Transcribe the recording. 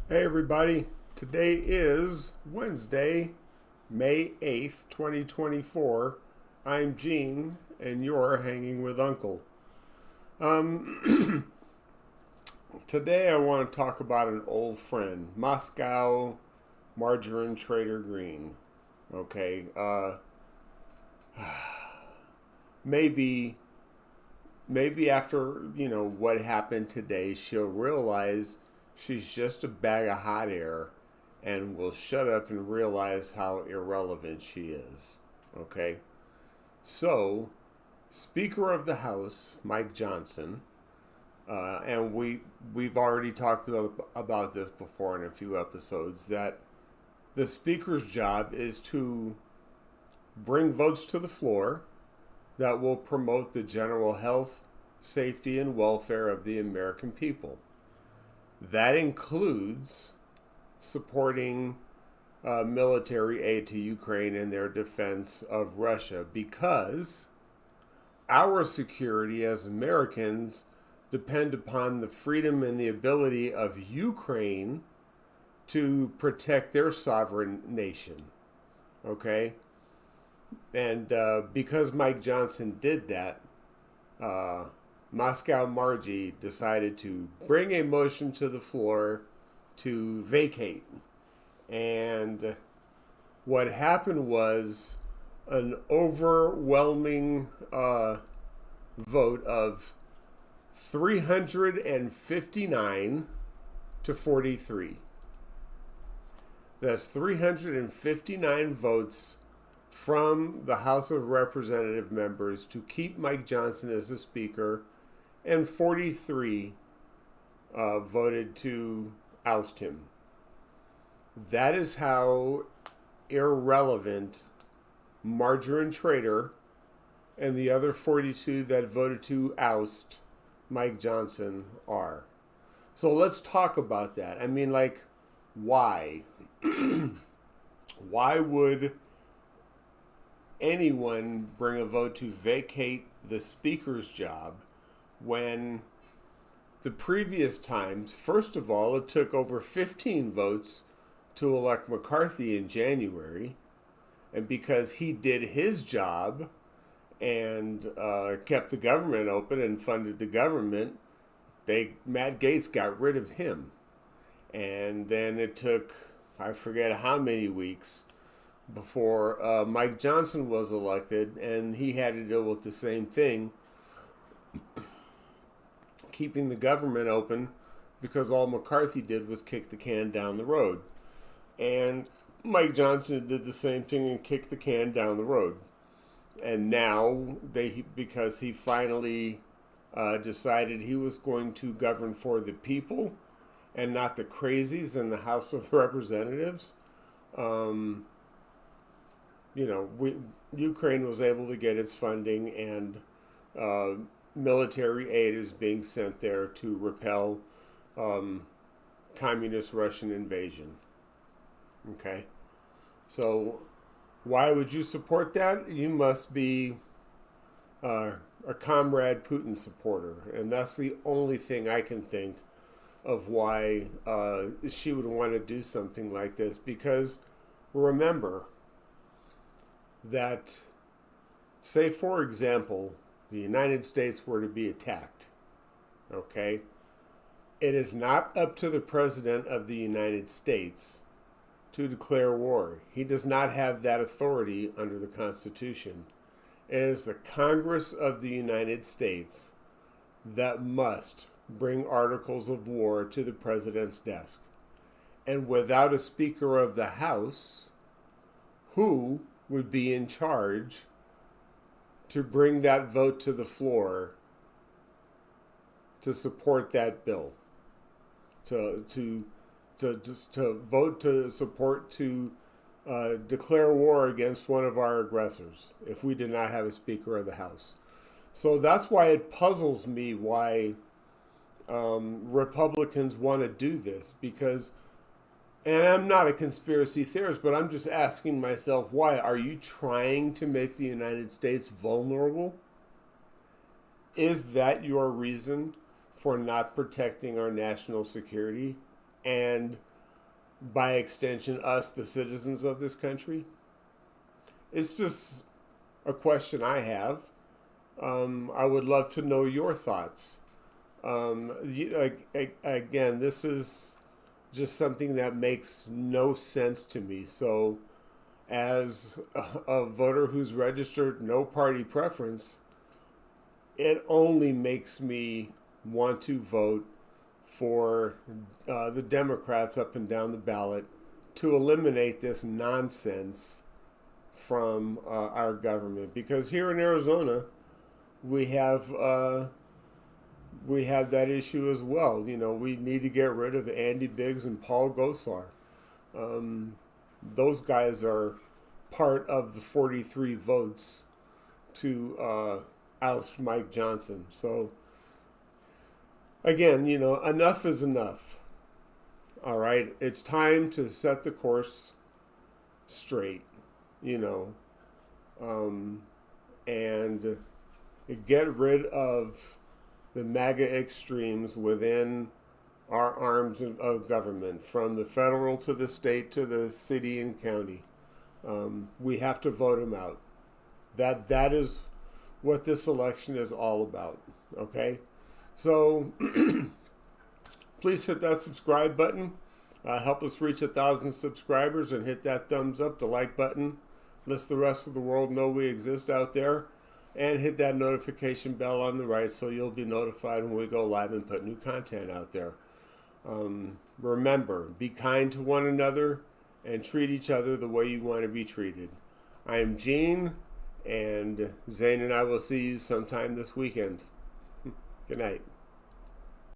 Hey everybody, today is Wednesday, May 8th, 2024. I'm Gene and you're hanging with Uncle. Um, Today I want to talk about an old friend, Moscow Margarine Trader Green. Okay, maybe maybe after, what happened today, she'll realize she's just a bag of hot air and will shut up and realize how irrelevant she is. Okay? So, Speaker of the House, Mike Johnson, and we've already talked about this before in a few episodes, that the Speaker's job is to bring votes to the floor that will promote the general health, safety, and welfare of the American people. That includes supporting military aid to Ukraine in their defense of Russia, because our security as Americans depend upon the freedom and the ability of Ukraine to protect their sovereign nation. Okay? And because Mike Johnson did that, Moscow Margie decided to bring a motion to the floor to vacate. And what happened was an overwhelming vote of 359 to 43. That's 359 votes from the House of Representative members to keep Mike Johnson as the Speaker, and 43 voted to oust him. That is how irrelevant Margarine Trader and the other 42 that voted to oust Mike Johnson are. So let's talk about that. I mean, like, why? Why would anyone bring a vote to vacate the Speaker's job when the previous times, first of all, it took over 15 votes to elect McCarthy in January, and because he did his job and kept the government open and funded the government, Matt Gaetz got rid of him. And then it took, I forget how many weeks, before Mike Johnson was elected, and he had to deal with the same thing, keeping the government open, because all McCarthy did was kick the can down the road. And Mike Johnson did the same thing and kicked the can down the road. And now, because he finally decided he was going to govern for the people and not the crazies in the House of Representatives, Ukraine was able to get its funding, and military aid is being sent there to repel communist Russian invasion. Okay? So, why would you support that? You must be a comrade Putin supporter. And that's the only thing I can think of why she would want to do something like this. Because remember that, say, for example, the United States were to be attacked, okay? It is not up to the President of the United States to declare war. He does not have that authority under the Constitution. It is the Congress of the United States that must bring articles of war to the President's desk. And without a Speaker of the House, who would be in charge to bring that vote to the floor to support that bill, to vote to support, to declare war against one of our aggressors if we did not have a Speaker of the House? So that's why it puzzles me why Republicans want to do this, because, and I'm not a conspiracy theorist, but I'm just asking myself, why? Are you trying to make the United States vulnerable? Is that your reason for not protecting our national security? And by extension, us, the citizens of this country? It's just a question I have. I would love to know your thoughts. Again, this is just something that makes no sense to me. So, as a voter who's registered no party preference, it only makes me want to vote for the Democrats up and down the ballot to eliminate this nonsense from our government. Because here in Arizona, we have that issue as well. You know, we need to get rid of Andy Biggs and Paul Gosar. Those guys are part of the 43 votes to oust Mike Johnson. So, again, you know, enough is enough. All right, it's time to set the course straight, you know, and get rid of the MAGA extremes within our arms of government, from the federal to the state to the city and county. We have to vote them out. That is what this election is all about. Okay, so please hit that subscribe button. Help us reach 1,000 subscribers, and hit that thumbs up, the like button. Let the rest of the world know we exist out there. And hit that notification bell on the right so you'll be notified when we go live and put new content out there. Remember, be kind to one another and treat each other the way you want to be treated. I am Gene, and Zane and I will see you sometime this weekend. Good night.